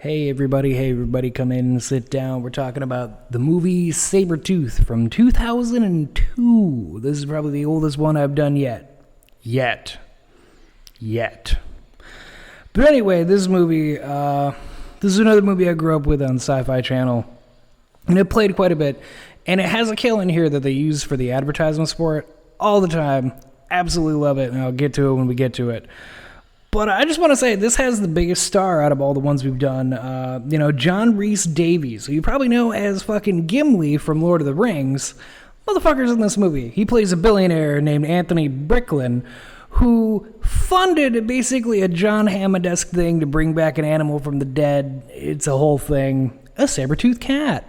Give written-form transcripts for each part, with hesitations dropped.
Hey everybody, come in and sit down. We're talking about the movie Sabertooth from 2002. This is probably the oldest one I've done yet. But anyway, this movie, this is another movie I grew up with on the Sci-Fi Channel. And it played quite a bit. And it has a kill in here that they use for the advertisements for it all the time. Absolutely love it, and I'll get to it when we get to it. But I just want to say, this has the biggest star out of all the ones we've done. John Rhys Davies, who you probably know as fucking Gimli from Lord of the Rings. Motherfucker's in this movie. He plays a billionaire named Anthony Bricklin, who funded basically a John Hammond-esque thing to bring back an animal from the dead. It's a whole thing. A saber-toothed cat.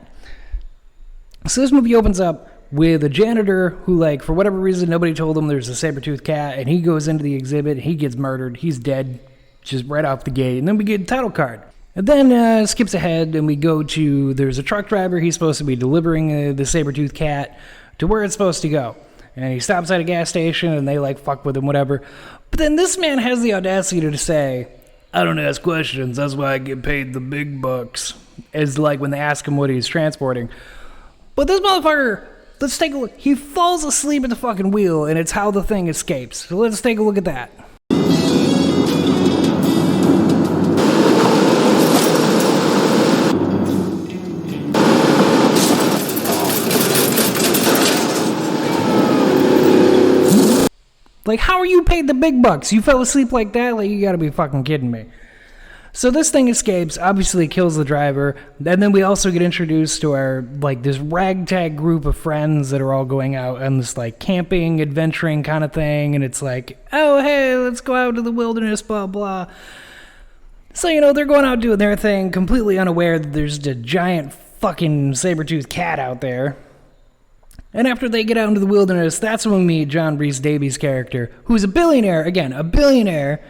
So this movie opens up with a janitor who, for whatever reason, nobody told him there's a saber-toothed cat, and he goes into the exhibit, he gets murdered, he's dead, just right off the gate, and then we get a title card. And then skips ahead, and we go to, there's a truck driver, he's supposed to be delivering the saber-toothed cat to where it's supposed to go. And he stops at a gas station, and they, fuck with him, whatever. But then this man has the audacity to say, I don't ask questions, that's why I get paid the big bucks. As, when they ask him what he's transporting. But this motherfucker... Let's take a look. He falls asleep at the fucking wheel, and it's how the thing escapes. So let's take a look at that. How are you paid the big bucks? You fell asleep like that? You gotta be fucking kidding me. So this thing escapes, obviously kills the driver, and then we also get introduced to our, this ragtag group of friends that are all going out on this, camping, adventuring kind of thing, and it's oh, hey, let's go out to the wilderness, blah, blah. So, they're going out doing their thing, completely unaware that there's a giant fucking saber-toothed cat out there. And after they get out into the wilderness, that's when we meet John Rhys Davies' character, who's a billionaire,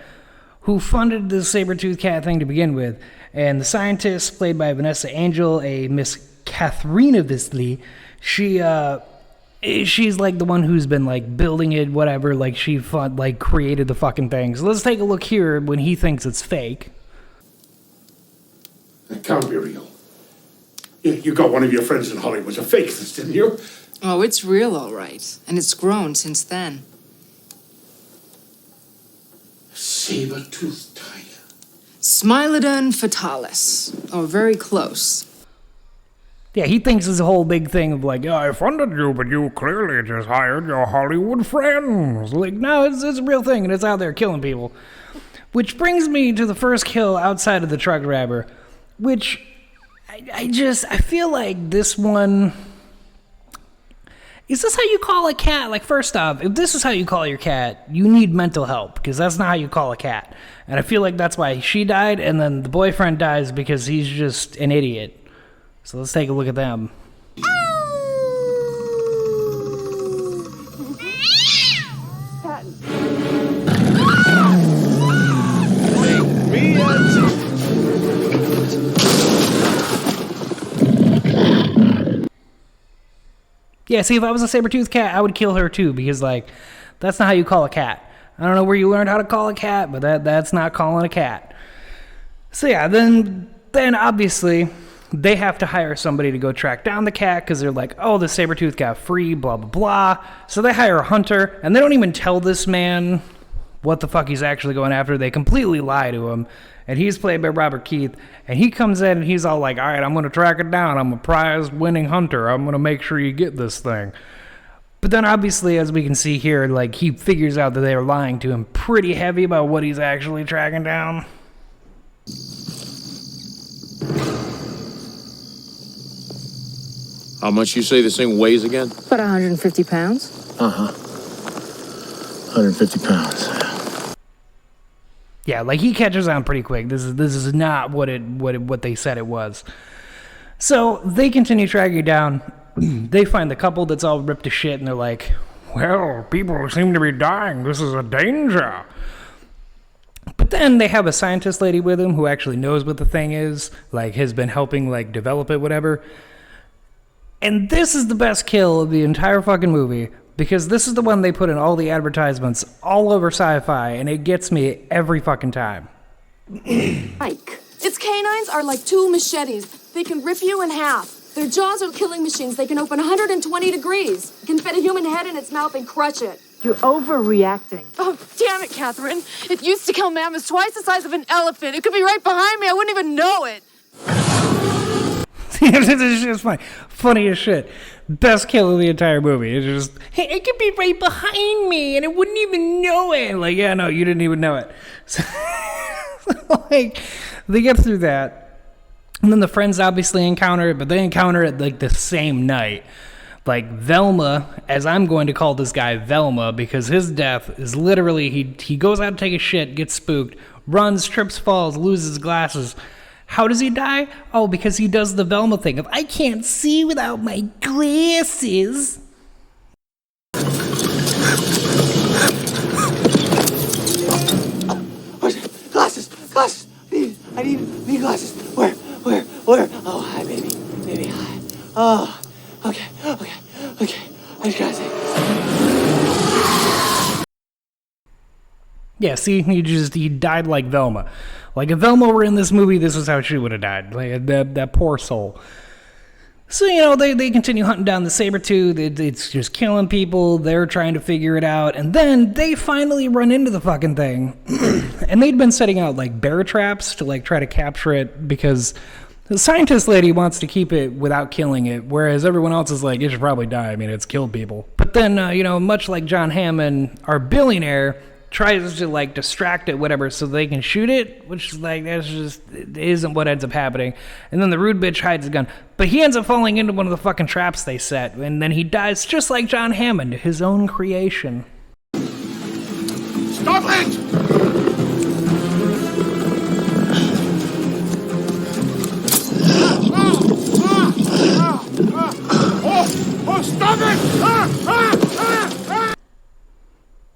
who funded the saber-toothed cat thing to begin with. And the scientist, played by Vanessa Angel, a Miss Katharina Visley, she's the one who's been building it, whatever, she created the fucking thing. So let's take a look here when he thinks it's fake. That can't be real. You got one of your friends in Hollywood to fake this, didn't you? Oh, it's real, all right. And it's grown since then. Saber-toothed tiger. Smilodon fatalis. Oh, very close. Yeah, he thinks it's a whole big thing of I funded you, but you clearly just hired your Hollywood friends. No, it's a real thing, and it's out there killing people. Which brings me to the first kill outside of the truck driver, which I feel like this one... Is this how you call a cat? First off, if this is how you call your cat, you need mental help, because that's not how you call a cat. And I feel like that's why she died, and then the boyfriend dies because he's just an idiot. So let's take a look at them. Yeah, see, if I was a saber-toothed cat, I would kill her too, because, that's not how you call a cat. I don't know where you learned how to call a cat, but that's not calling a cat. So yeah, then obviously, they have to hire somebody to go track down the cat, because they're oh, the saber-tooth got free, blah, blah, blah. So they hire a hunter, and they don't even tell this man what the fuck he's actually going after. They completely lie to him. And he's played by Robert Keith, and he comes in and he's all all right, I'm going to track it down. I'm a prize-winning hunter. I'm going to make sure you get this thing. But then obviously, as we can see here, he figures out that they are lying to him pretty heavy about what he's actually tracking down. How much you say this thing weighs again? About 150 pounds. 150 pounds. Yeah, he catches on pretty quick. This is not what they said it was. So they continue tracking it down. They find the couple that's all ripped to shit, and they're well, people seem to be dying. This is a danger. But then they have a scientist lady with him who actually knows what the thing is, has been helping develop it, whatever. And this is the best kill of the entire fucking movie, because this is the one they put in all the advertisements all over Sci-Fi, and it gets me every fucking time. Mike, Its canines are like two machetes. They can rip you in half. Their jaws are killing machines. They can open 120 degrees. It can fit a human head in its mouth and crush it. You're overreacting. Oh, damn it, Catherine. It used to kill mammoths twice the size of an elephant. It could be right behind me. I wouldn't even know it. It's funny. Funny as shit. Best kill of the entire movie. It's just, hey, it could be right behind me and I wouldn't even know it. Like, yeah, no, you didn't even know it. So, like, they get through that. And then the friends obviously encounter it, but they encounter it like the same night. Like Velma, as I'm going to call this guy Velma, because his death is literally, he goes out to take a shit, gets spooked, runs, trips, falls, loses glasses. How does he die? Oh, because he does the Velma thing of, I can't see without my glasses. Glasses. I need glasses. Where? Oh, hi, baby. Hi. Oh, okay. I just gotta say. Yeah, see, he died like Velma. Like, if Velma were in this movie, this is how she would have died. Like, that poor soul. So, you know, they continue hunting down the Sabertooth. It's just killing people. They're trying to figure it out. And then they finally run into the fucking thing. And they'd been setting out, like, bear traps to, like, try to capture it because the scientist lady wants to keep it without killing it, whereas everyone else is like, it should probably die. I mean, it's killed people. But then, you know, much like John Hammond, our billionaire tries to, like, distract it, whatever, so they can shoot it, which is, like, that's just, it isn't what ends up happening. And then the rude bitch hides his gun. But he ends up falling into one of the fucking traps they set, and then he dies just like John Hammond, his own creation. Stop it! Oh, stop it!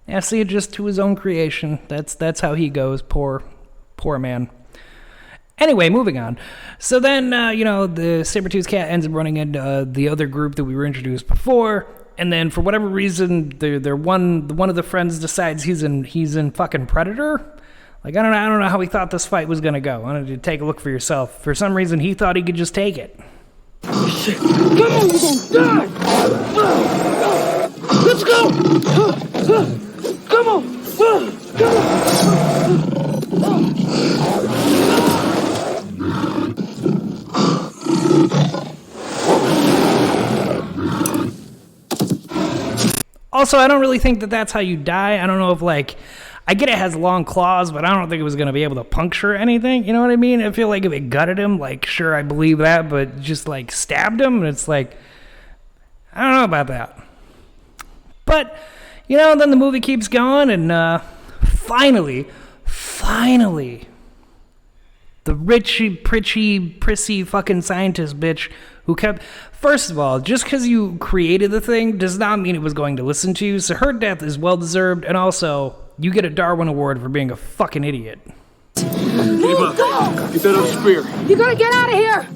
Yeah, see, just to his own creation. That's how he goes. Poor man. Anyway, moving on. So then, you know, the Sabertooth cat ends up running into the other group that we were introduced before, and then for whatever reason, one of the friends decides he's in fucking Predator. Like, I don't know how he thought this fight was gonna go. I wanted you to take a look for yourself. For some reason, he thought he could just take it. Shit. Come on, you gonna die! Let's go! Come on! Also, I don't really think that that's how you die. I don't know if, like, I get it has long claws, but I don't think it was going to be able to puncture anything. You know what I mean? I feel like if it gutted him, like, sure, I believe that, but just, like, stabbed him, and it's like, I don't know about that. But, you know, then the movie keeps going, and finally, the richy, prissy fucking scientist bitch who kept... First of all, just because you created the thing does not mean it was going to listen to you, so her death is well-deserved, and also, you get a Darwin Award for being a fucking idiot. Eva, get that up spear. You gotta get out of here!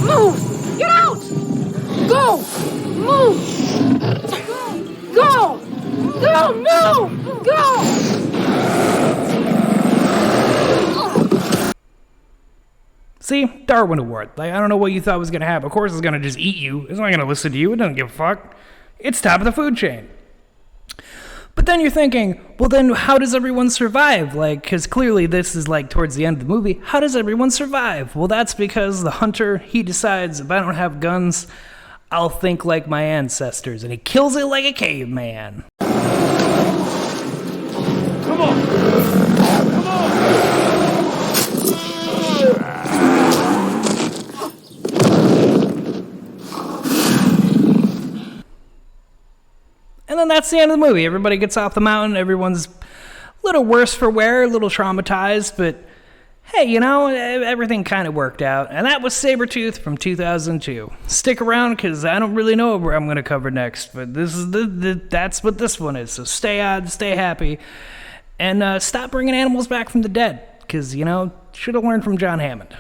Move! Get out! Go! Move! Go! Go! Move! Go! See? Darwin Award. Like, I don't know what you thought was going to happen. Of course it's going to just eat you. It's not going to listen to you. It doesn't give a fuck. It's top of the food chain. But then you're thinking, well, then how does everyone survive? Like, because clearly this is, like, towards the end of the movie. How does everyone survive? Well, that's because the hunter, he decides, if I don't have guns, I'll think like my ancestors. And he kills it like a caveman. Come on! Come on! And then that's the end of the movie. Everybody gets off the mountain. Everyone's a little worse for wear, a little traumatized, but hey, you know, everything kind of worked out. And that was Sabertooth from 2002. Stick around, because I don't really know what I'm going to cover next, but this is that's what this one is. So stay on, stay happy, and stop bringing animals back from the dead, because, you know, should have learned from John Hammond.